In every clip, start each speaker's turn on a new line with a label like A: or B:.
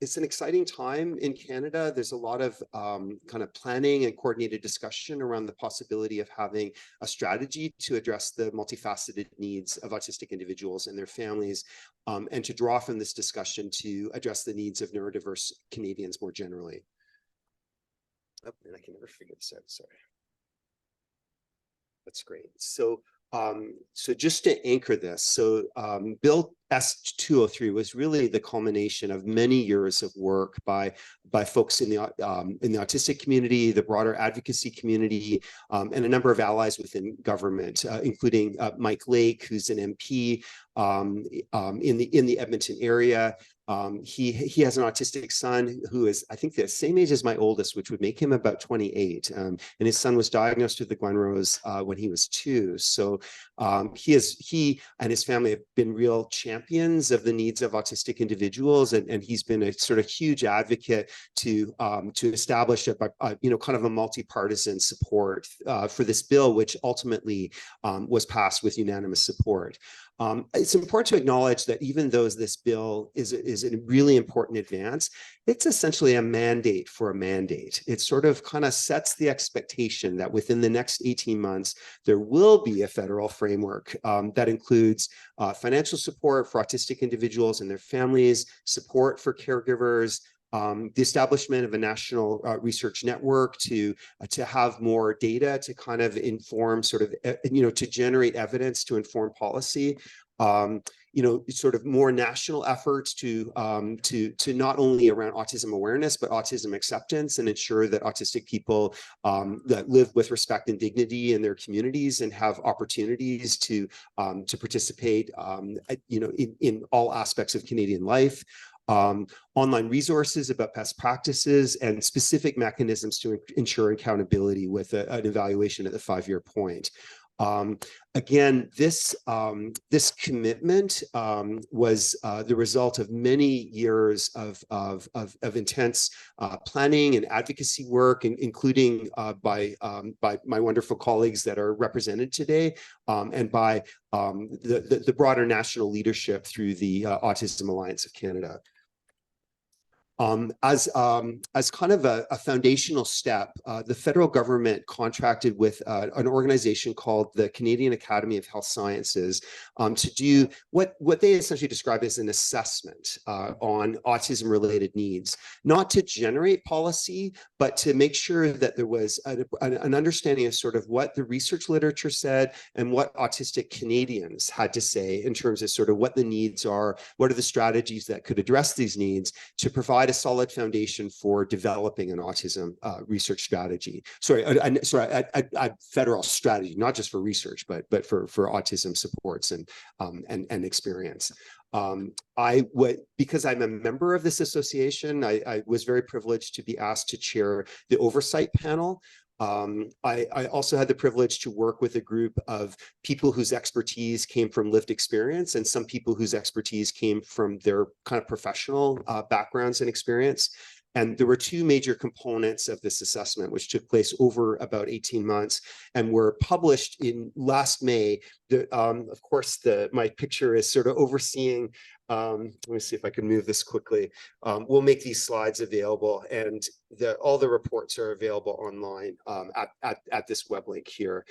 A: it's an exciting time in Canada. There's a lot of kind of planning and coordinated discussion around the possibility of having a strategy to address the multifaceted needs of autistic individuals and their families, and to draw from this discussion to address the needs of neurodiverse Canadians more generally. Oh, and I can never figure this out, sorry. That's great. So just to anchor this, so Bill S203 was really the culmination of many years of work by folks in the autistic community, the broader advocacy community, and a number of allies within government, including Mike Lake, who's an MP in the Edmonton area. He has an autistic son who is, I think, the same age as my oldest, which would make him about 28. And his son was diagnosed with the Glenrose when he was 2. So he and his family have been real champions of the needs of autistic individuals, and he's been a sort of huge advocate to establish a kind of a multi-partisan support for this bill, which ultimately was passed with unanimous support. It's important to acknowledge that even though this bill is a really important advance, it's essentially a mandate for a mandate. It sort of kind of sets the expectation that within the next 18 months, there will be a federal framework that includes financial support for autistic individuals and their families, support for caregivers, the establishment of a national research network to have more data to kind of inform sort of, to generate evidence to inform policy. Sort of more national efforts to not only around autism awareness, but autism acceptance, and ensure that autistic people that live with respect and dignity in their communities and have opportunities to participate, in all aspects of Canadian life. Online resources about best practices and specific mechanisms to ensure accountability with an evaluation at the 5-year point. Again, this commitment was the result of many years of intense planning and advocacy work, including by my wonderful colleagues that are represented today, and by the broader national leadership through the Autism Alliance of Canada. As kind of a foundational step, the federal government contracted with an organization called the Canadian Academy of Health Sciences to do what they essentially describe as an assessment on autism-related needs, not to generate policy, but to make sure that there was an understanding of sort of what the research literature said and what autistic Canadians had to say in terms of sort of what the needs are, what are the strategies that could address these needs to provide a solid foundation for developing an autism research strategy. A federal strategy, not just for research, but for autism supports and experience. Because I'm a member of this association, I was very privileged to be asked to chair the oversight panel. I also had the privilege to work with a group of people whose expertise came from lived experience and some people whose expertise came from their kind of professional backgrounds and experience. And there were 2 major components of this assessment, which took place over about 18 months and were published in last May. Of course, my picture is sort of overseeing. Let me see if I can move this quickly. We'll make these slides available, and all the reports are available online at this web link here.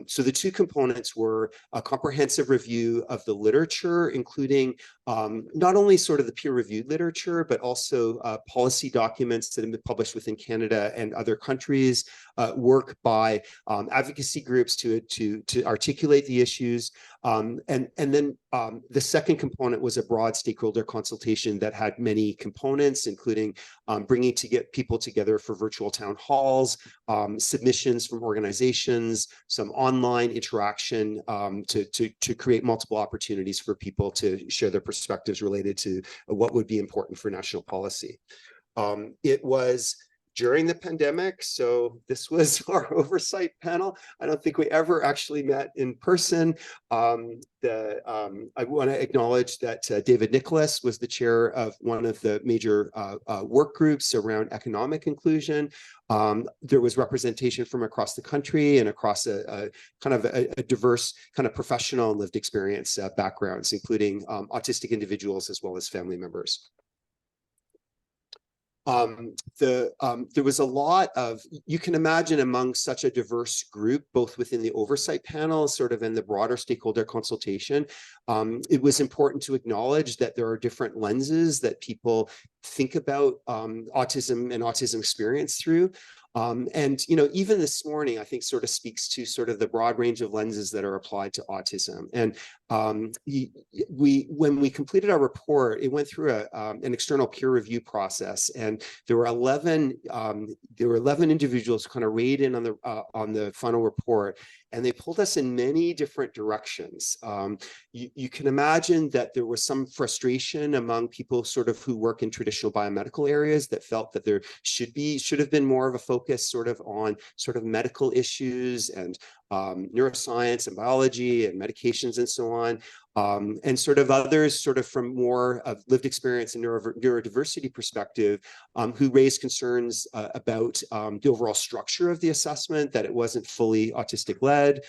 A: So the 2 components were a comprehensive review of the literature, including not only sort of the peer-reviewed literature, but also policy documents that have been published within Canada and other countries, work by advocacy groups to articulate the issues. And then the second component was a broad stakeholder consultation that had many components, including bringing people together for virtual town halls, submissions from organizations, some online interaction to create multiple opportunities for people to share their perspectives related to what would be important for national policy. It was during the pandemic, so this was our oversight panel. I don't think we ever actually met in person. I want to acknowledge that David Nicholas was the chair of one of the major work groups around economic inclusion. There was representation from across the country and across a diverse kind of professional and lived experience backgrounds, including autistic individuals as well as family members. There was a lot of, you can imagine among such a diverse group, both within the oversight panel, sort of in the broader stakeholder consultation, it was important to acknowledge that there are different lenses that people think about autism and autism experience through. And, you know, even this morning, I think sort of speaks to sort of the broad range of lenses that are applied to autism. And when we completed our report, it went through an external peer review process, and there were 11 individuals kind of weighed in on the final report, and they pulled us in many different directions. You can imagine that there was some frustration among people sort of who work in traditional biomedical areas that felt that there should have been more of a focus sort of on sort of medical issues and neuroscience and biology and medications and so on. And sort of others sort of from more of lived experience and neurodiversity perspective who raised concerns about the overall structure of the assessment, that it wasn't fully autistic led.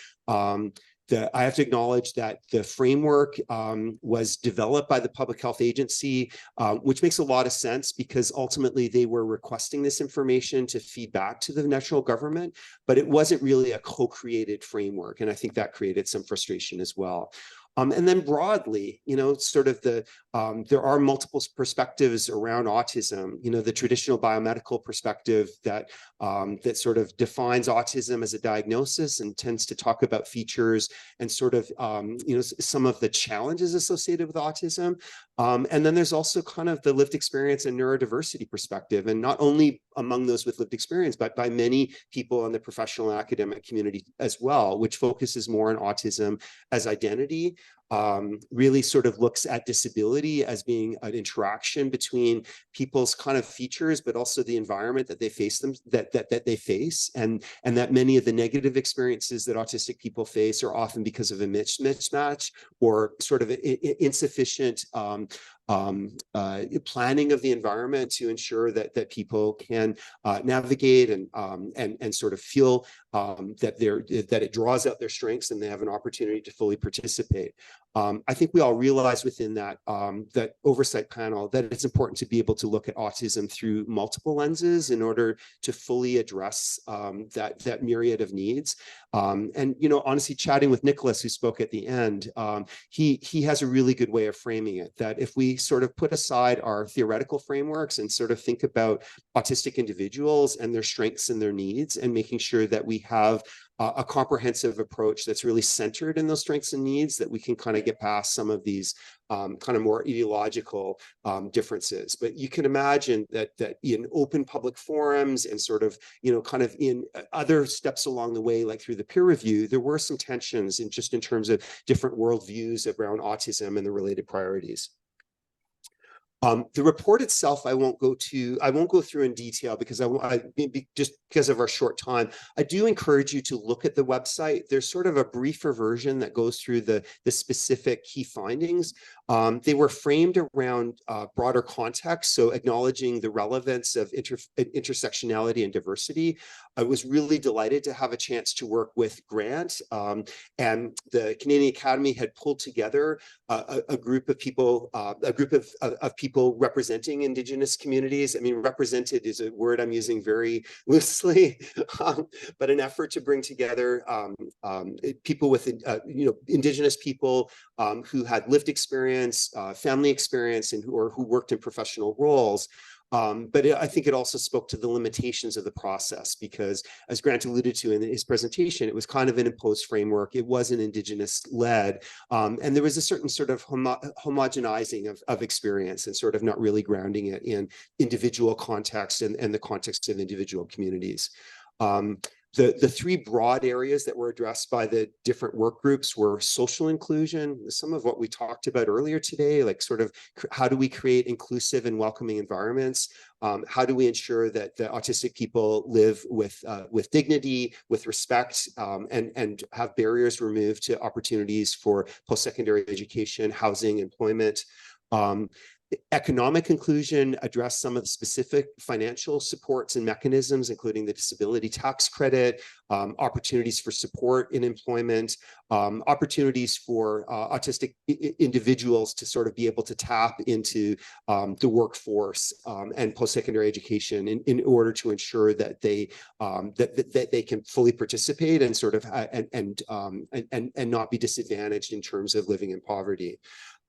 A: I have to acknowledge that the framework was developed by the Public Health Agency, which makes a lot of sense because ultimately they were requesting this information to feed back to the national government, but it wasn't really a co-created framework. And I think that created some frustration as well. And then broadly, you know, sort of there are multiple perspectives around autism. You know, the traditional biomedical perspective that that sort of defines autism as a diagnosis and tends to talk about features and sort of you know, some of the challenges associated with autism. And then there's also kind of the lived experience and neurodiversity perspective, and not only among those with lived experience, but by many people in the professional and academic community as well, which focuses more on autism as identity. Really sort of looks at disability as being an interaction between people's kind of features, but also the environment that they face that they face, and that many of the negative experiences that autistic people face are often because of a mismatch or sort of insufficient planning of the environment to ensure that people can navigate and sort of feel that it draws out their strengths and they have an opportunity to fully participate. I think we all realize within that that oversight panel that it's important to be able to look at autism through multiple lenses in order to fully address that myriad of needs. And you know, honestly, chatting with Nicholas, who spoke at the end, he has a really good way of framing it, that if we sort of put aside our theoretical frameworks and sort of think about autistic individuals and their strengths and their needs, and making sure that we have a comprehensive approach that's really centered in those strengths and needs, that we can kind of get past some of these kind of more ideological differences. But you can imagine that in open public forums and sort of, you know, kind of in other steps along the way, like through the peer review, there were some tensions in terms of different worldviews around autism and the related priorities. The report itself, I won't go through in detail because just because of our short time. I do encourage you to look at the website. There's sort of a briefer version that goes through the specific key findings. They were framed around broader context, so acknowledging the relevance of intersectionality and diversity. I was really delighted to have a chance to work with Grant, and the Canadian Academy had pulled together a group of people, of people representing Indigenous communities. I mean, represented is a word I'm using very loosely, but an effort to bring together people with, you know, Indigenous people who had lived experience, family experience, and who worked in professional roles. But I think it also spoke to the limitations of the process, because as Grant alluded to in his presentation, it was kind of an imposed framework. It wasn't Indigenous led. And there was a certain sort of homogenizing of experience and sort of not really grounding it in individual context and the context of individual communities. The three broad areas that were addressed by the different work groups were social inclusion, some of what we talked about earlier today, like sort of how do we create inclusive and welcoming environments? How do we ensure that the autistic people live with dignity, with respect, and have barriers removed to opportunities for post-secondary education, housing, employment? Economic inclusion addressed some of the specific financial supports and mechanisms, including the disability tax credit, opportunities for support in employment, opportunities for autistic individuals to sort of be able to tap into the workforce and post-secondary education in order to ensure that they that they can fully participate and sort of and not be disadvantaged in terms of living in poverty.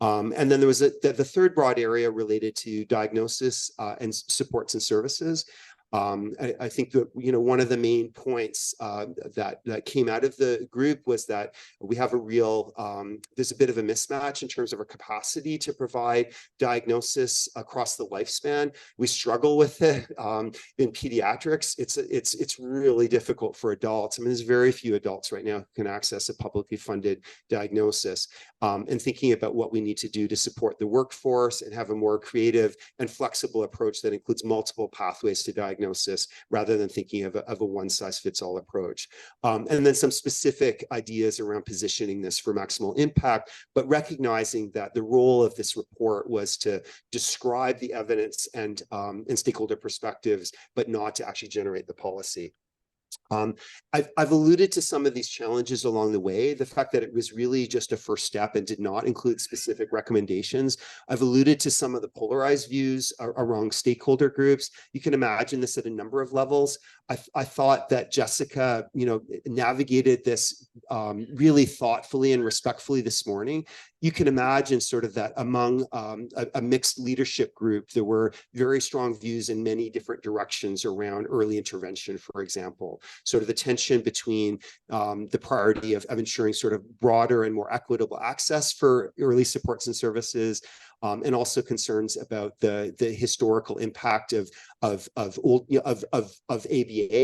A: And then there was the third broad area related to diagnosis and supports and services. I think that, you know, one of the main points that came out of the group was that we have a real, there's a bit of a mismatch in terms of our capacity to provide diagnosis across the lifespan. We struggle with it in pediatrics. It's really difficult for adults. I mean, there's very few adults right now who can access a publicly funded diagnosis. And thinking about what we need to do to support the workforce and have a more creative and flexible approach that includes multiple pathways to diagnosis, rather than thinking of a one-size-fits-all approach. And then some specific ideas around positioning this for maximal impact, but recognizing that the role of this report was to describe the evidence and stakeholder perspectives, but not to actually generate the policy. I've alluded to some of these challenges along the way. The fact that it was really just a first step and did not include specific recommendations. I've alluded to some of the polarized views around stakeholder groups. You can imagine this at a number of levels. I thought that Jessica, you know, navigated this really thoughtfully and respectfully this morning. You can imagine sort of that among a mixed leadership group, there were very strong views in many different directions around early intervention, for example. Sort of the tension between the priority of ensuring sort of broader and more equitable access for early supports and services, and also concerns about the historical impact of ABA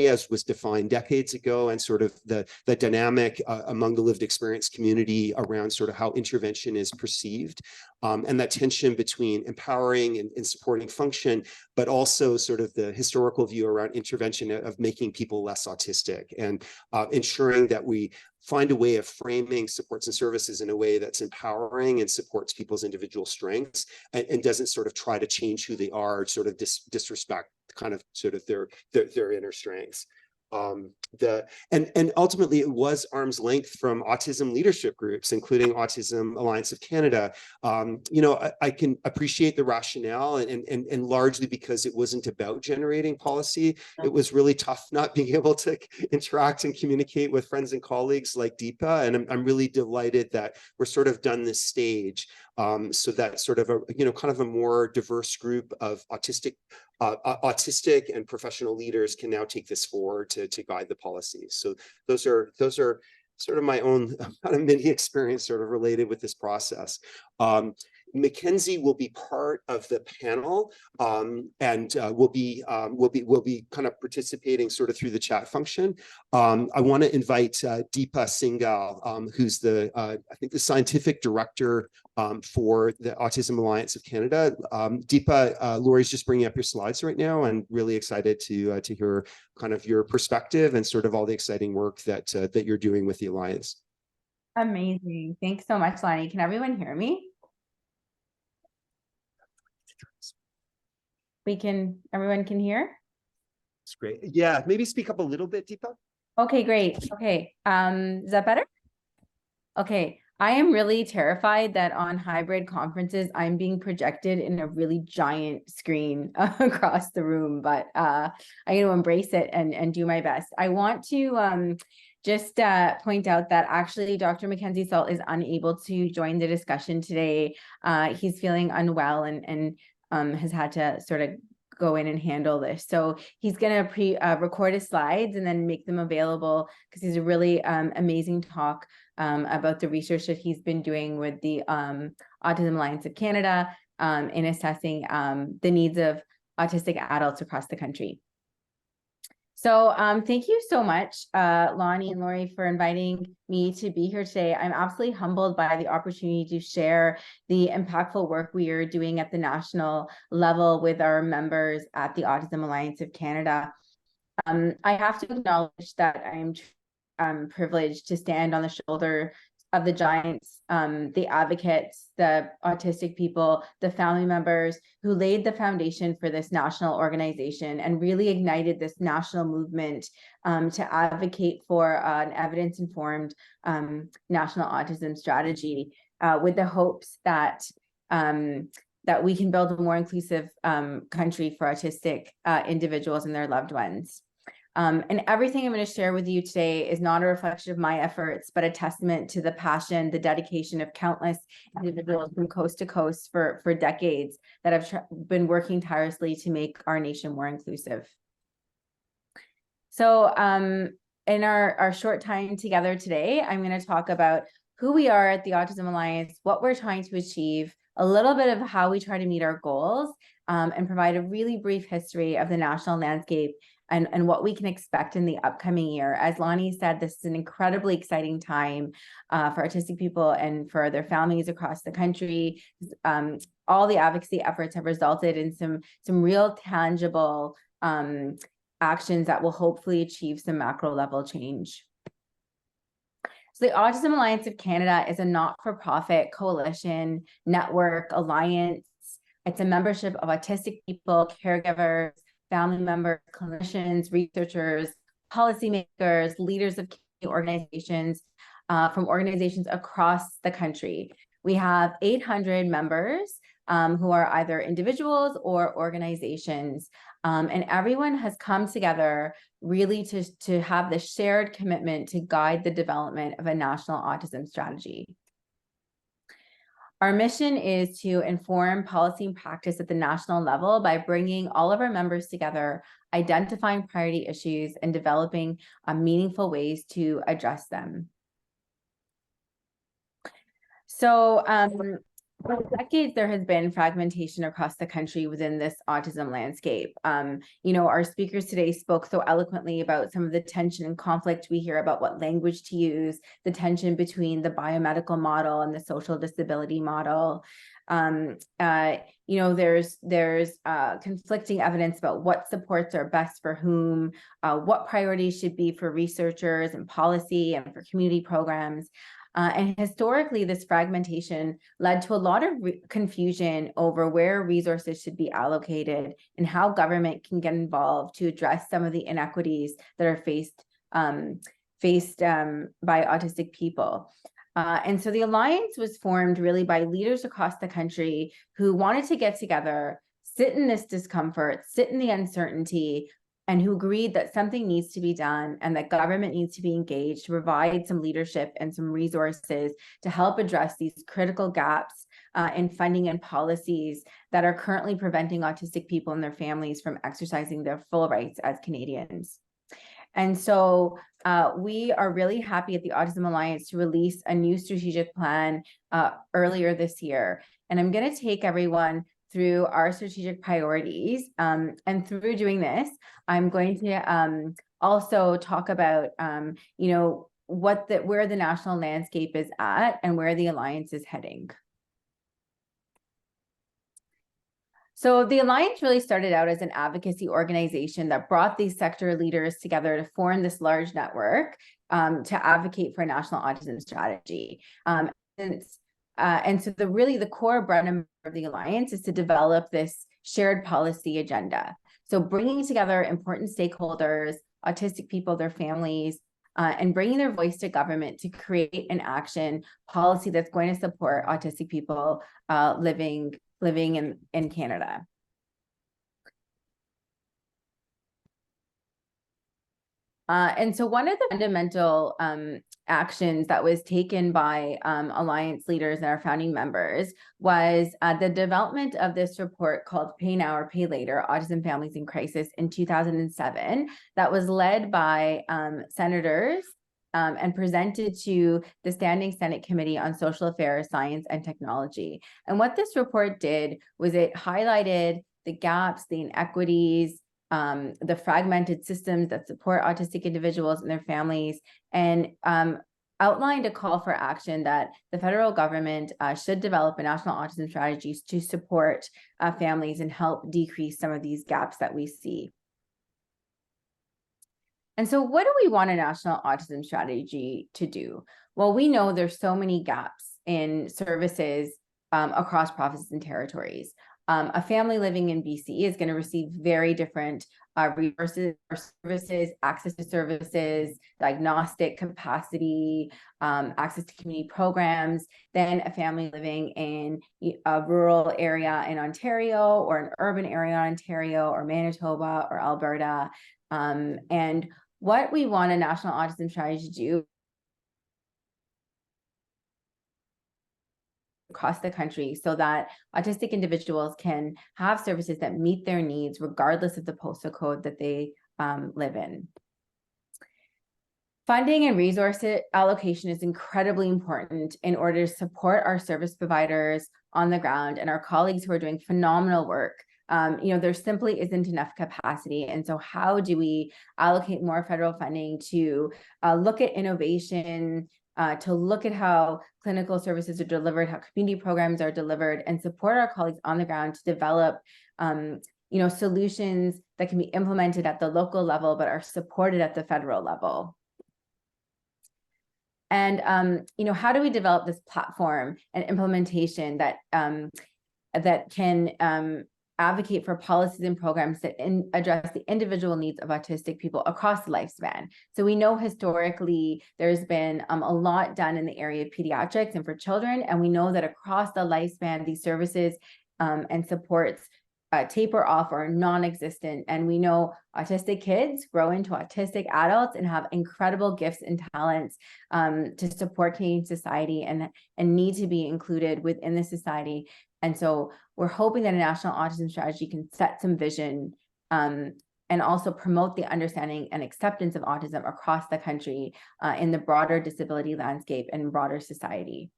A: as was defined decades ago, and sort of the dynamic among the lived experience community around sort of how intervention is perceived, and that tension between empowering and supporting function, but also sort of the historical view around intervention of making people less autistic, and ensuring that we find a way of framing supports and services in a way that's empowering and supports people's individual strengths, and doesn't sort of try to change who they are, sort of disrespect kind of sort of their inner strengths. And ultimately it was arm's length from autism leadership groups, including Autism Alliance of Canada. You know, I can appreciate the rationale, and largely because it wasn't about generating policy. It was really tough not being able to interact and communicate with friends and colleagues like Deepa, and I'm really delighted that we're sort of done this stage, so that sort of a, you know, kind of a more diverse group of autistic and professional leaders can now take this forward to guide the policies. So those are sort of my own kind of mini experience sort of related with this process. Mackenzie will be part of the panel, and will be kind of participating sort of through the chat function. I want to invite Deepa Singal, who's I think the scientific director for the Autism Alliance of Canada. Deepa, Lori's just bringing up your slides right now, and really excited to hear kind of your perspective and sort of all the exciting work that you're doing with the Alliance.
B: Amazing. Thanks so much, Lonnie. Can everyone hear me? Everyone can hear?
A: That's great. Yeah, maybe speak up a little bit, Deepa.
B: Okay, great. Okay. Is that better? Okay. I am really terrified that on hybrid conferences, I'm being projected in a really giant screen across the room, but I'm going to embrace it and do my best. I want to just point out that actually Dr. Mackenzie Salt is unable to join the discussion today. He's feeling unwell and has had to sort of go in and handle this. So he's going to record his slides and then make them available, because he's a really amazing talk about the research that he's been doing with the Autism Alliance of Canada in assessing the needs of autistic adults across the country. So thank you so much, Lonnie and Lori, for inviting me to be here today. I'm absolutely humbled by the opportunity to share the impactful work we are doing at the national level with our members at the Autism Alliance of Canada. I have to acknowledge that I'm privileged to stand on the shoulders the giants, the advocates, the autistic people, the family members who laid the foundation for this national organization and really ignited this national movement to advocate for an evidence-informed national autism strategy with the hopes that that we can build a more inclusive country for autistic individuals and their loved ones. And everything I'm going to share with you today is not a reflection of my efforts, but a testament to the passion, the dedication of countless individuals from coast to coast for decades that have been working tirelessly to make our nation more inclusive. So in our short time together today, I'm going to talk about who we are at the Autism Alliance, what we're trying to achieve, a little bit of how we try to meet our goals, and provide a really brief history of the national landscape and what we can expect in the upcoming year. As Lonnie said, this is an incredibly exciting time for autistic people and for their families across the country. All the advocacy efforts have resulted in some real tangible actions that will hopefully achieve some macro level change. So the Autism Alliance of Canada is a not-for-profit coalition, network, alliance. It's a membership of autistic people, caregivers, family members, clinicians, researchers, policymakers, leaders of organizations from organizations across the country. We have 800 members who are either individuals or organizations. And everyone has come together really to have the shared commitment to guide the development of a national autism strategy. Our mission is to inform policy and practice at the national level by bringing all of our members together, identifying priority issues, and developing meaningful ways to address them. So for decades, there has been fragmentation across the country within this autism landscape. You know, our speakers today spoke so eloquently about some of the tension and conflict we hear about what language to use, the tension between the biomedical model and the social disability model. You know, there's conflicting evidence about what supports are best for whom, what priorities should be for researchers and policy and for community programs. And historically, this fragmentation led to a lot of confusion over where resources should be allocated and how government can get involved to address some of the inequities that are faced by autistic people. And so the Alliance was formed really by leaders across the country who wanted to get together, sit in this discomfort, sit in the uncertainty, and who agreed that something needs to be done and that government needs to be engaged to provide some leadership and some resources to help address these critical gaps in funding and policies that are currently preventing autistic people and their families from exercising their full rights as Canadians. And so we are really happy at the Autism Alliance to release a new strategic plan earlier this year. And I'm going to take everyone through our strategic priorities. And through doing this, I'm going to also talk about, you know, where the national landscape is at and where the Alliance is heading. So the Alliance really started out as an advocacy organization that brought these sector leaders together to form this large network to advocate for a national autism strategy. And so the core bread and butter of the Alliance is to develop this shared policy agenda. So bringing together important stakeholders, autistic people, their families, and bringing their voice to government to create an action policy that's going to support autistic people living in Canada. And so one of the fundamental actions that was taken by Alliance leaders and our founding members was the development of this report called Pay Now or Pay Later, Autism Families in Crisis in 2007, that was led by senators and presented to the Standing Senate Committee on Social Affairs, Science, and Technology. And what this report did was it highlighted the gaps, the inequities, the fragmented systems that support autistic individuals and their families, and outlined a call for action that the federal government should develop a national autism strategy to support families and help decrease some of these gaps that we see. And so what do we want a national autism strategy to do? Well, we know there's so many gaps in services across provinces and territories. A family living in BC is going to receive very different resources, services, access to services, diagnostic capacity, access to community programs than a family living in a rural area in Ontario or an urban area in Ontario or Manitoba or Alberta. And what we want a national autism strategy to do across the country so that autistic individuals can have services that meet their needs regardless of the postal code that they live in. Funding and resource allocation is incredibly important in order to support our service providers on the ground and our colleagues who are doing phenomenal work. There simply isn't enough capacity. And so how do we allocate more federal funding to look at innovation, to look at how clinical services are delivered, how community programs are delivered, and support our colleagues on the ground to develop solutions that can be implemented at the local level, but are supported at the federal level. And, how do we develop this platform and implementation that can advocate for policies and programs that address the individual needs of autistic people across the lifespan? So we know historically there's been a lot done in the area of pediatrics and for children, and we know that across the lifespan, these services and supports taper off or non-existent. And we know autistic kids grow into autistic adults and have incredible gifts and talents to support Canadian society and need to be included within the society. And so we're hoping that a national autism strategy can set some vision and also promote the understanding and acceptance of autism across the country in the broader disability landscape and broader society.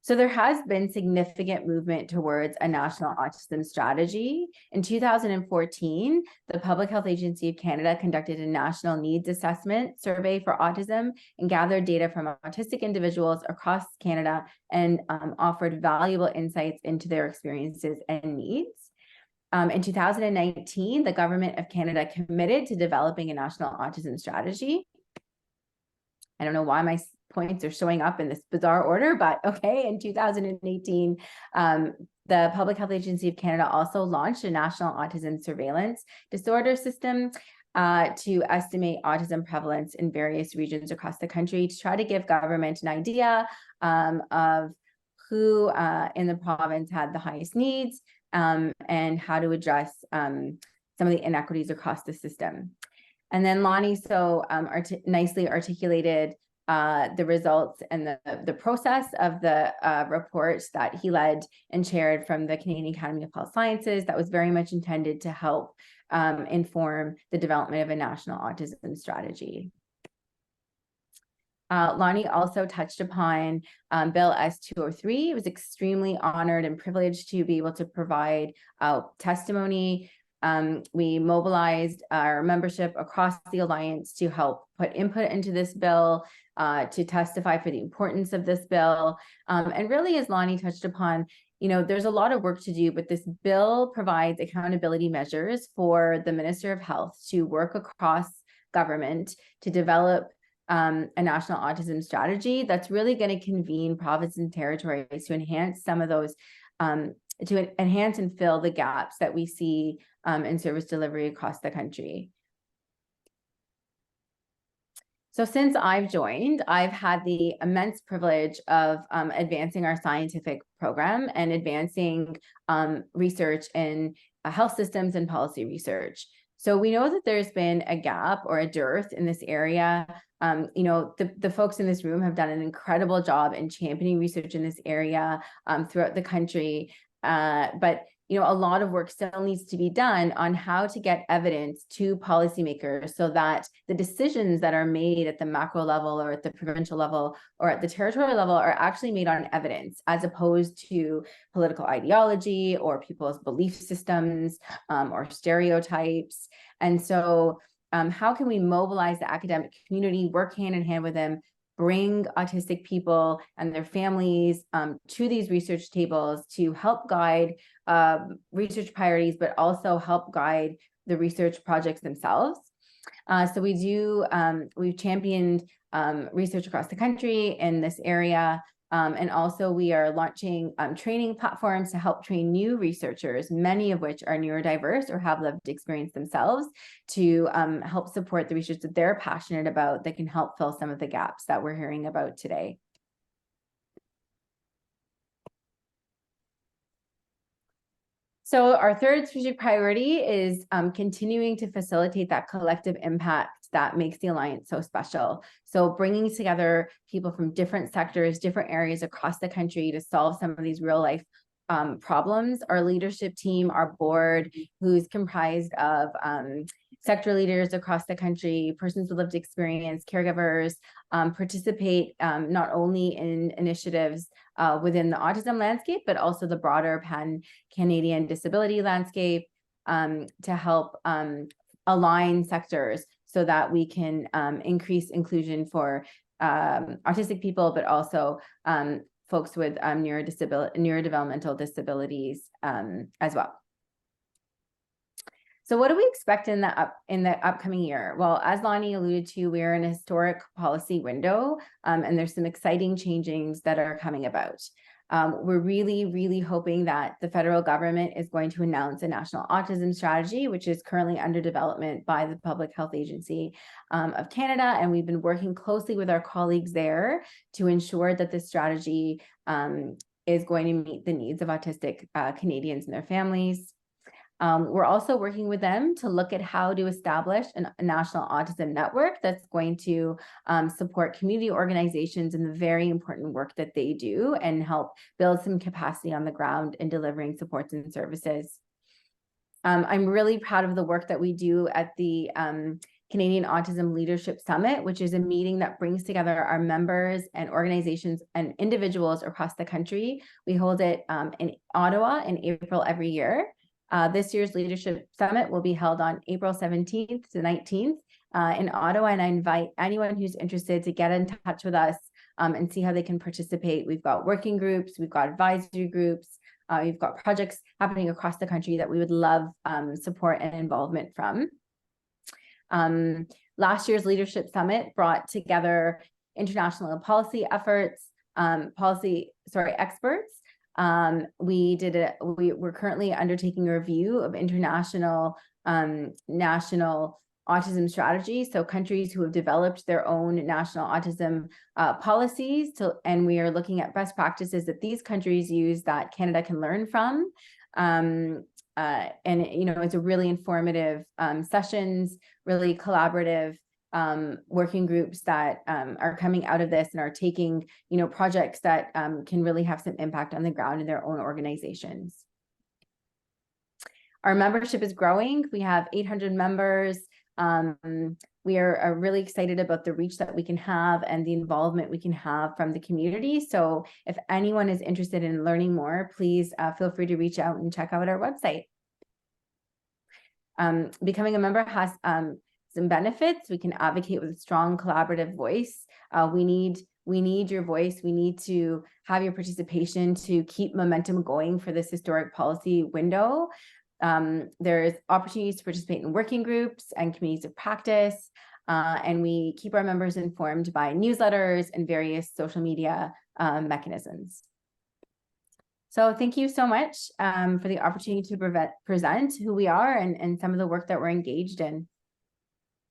B: So there has been significant movement towards a national autism strategy. In 2014, the Public Health Agency of Canada conducted a national needs assessment survey for autism and gathered data from autistic individuals across Canada and offered valuable insights into their experiences and needs. In 2019, the Government of Canada committed to developing a national autism strategy. I don't know why my points are showing up in this bizarre order, but okay. In 2018, the Public Health Agency of Canada also launched a national autism surveillance disorder system to estimate autism prevalence in various regions across the country to try to give government an idea of who in the province had the highest needs and how to address some of the inequities across the system. And then Lonnie nicely articulated the results and the process of the reports that he led and chaired from the Canadian Academy of Health Sciences that was very much intended to help inform the development of a national autism strategy. Lonnie also touched upon Bill S-203. It was extremely honored and privileged to be able to provide testimony. We mobilized our membership across the Alliance to help put input into this bill, to testify for the importance of this bill. And really, as Lonnie touched upon, there's a lot of work to do, but this bill provides accountability measures for the Minister of Health to work across government to develop a national autism strategy that's really going to convene provinces and territories to enhance some of those, to enhance and fill the gaps that we see in service delivery across the country. So since I've joined, I've had the immense privilege of advancing our scientific program and advancing research in health systems and policy research. So we know that there's been a gap or a dearth in this area. The folks in this room have done an incredible job in championing research in this area throughout the country. But a lot of work still needs to be done on how to get evidence to policymakers so that the decisions that are made at the macro level or at the provincial level or at the territorial level are actually made on evidence as opposed to political ideology or people's belief systems or stereotypes. And so how can we mobilize the academic community, work hand in hand with them, bring autistic people and their families to these research tables to help guide research priorities, but also help guide the research projects themselves. So we've championed research across the country in this area. And also we are launching training platforms to help train new researchers, many of which are neurodiverse or have lived experience themselves, to help support the research that they're passionate about that can help fill some of the gaps that we're hearing about today. So our third strategic priority is continuing to facilitate that collective impact that makes the Alliance so special. So bringing together people from different sectors, different areas across the country to solve some of these real life problems. Our leadership team, our board, who's comprised of sector leaders across the country, persons with lived experience, caregivers, participate not only in initiatives within the autism landscape, but also the broader pan-Canadian disability landscape to help align sectors so that we can increase inclusion for autistic people, but also folks with neurodevelopmental disabilities as well. So what do we expect in the upcoming year? Well, as Lonnie alluded to, we're in a historic policy window, and there's some exciting changes that are coming about. We're really, really hoping that the federal government is going to announce a national autism strategy, which is currently under development by the Public Health Agency of Canada. And we've been working closely with our colleagues there to ensure that this strategy is going to meet the needs of autistic Canadians and their families. We're also working with them to look at how to establish a national autism network that's going to support community organizations in the very important work that they do and help build some capacity on the ground in delivering supports and services. I'm really proud of the work that we do at the Canadian Autism Leadership Summit, which is a meeting that brings together our members and organizations and individuals across the country. We hold it in Ottawa in April every year. This year's Leadership Summit will be held on April 17th to 19th in Ottawa, and I invite anyone who's interested to get in touch with us and see how they can participate. We've got working groups, we've got advisory groups, we've got projects happening across the country that we would love support and involvement from. Last year's Leadership Summit brought together international policy experts. We're currently undertaking a review of international national autism strategies. So countries who have developed their own national autism policies, and we are looking at best practices that these countries use that Canada can learn from. And it's a really informative sessions, really collaborative working groups that are coming out of this and are taking, projects that can really have some impact on the ground in their own organizations. Our membership is growing. We have 800 members. We are really excited about the reach that we can have and the involvement we can have from the community. So if anyone is interested in learning more, please feel free to reach out and check out our website. Becoming a member has some benefits. We can advocate with a strong collaborative voice. We need your voice. We need to have your participation to keep momentum going for this historic policy window. There's opportunities to participate in working groups and communities of practice. And we keep our members informed by newsletters and various social media mechanisms. So thank you so much for the opportunity to present who we are and some of the work that we're engaged in.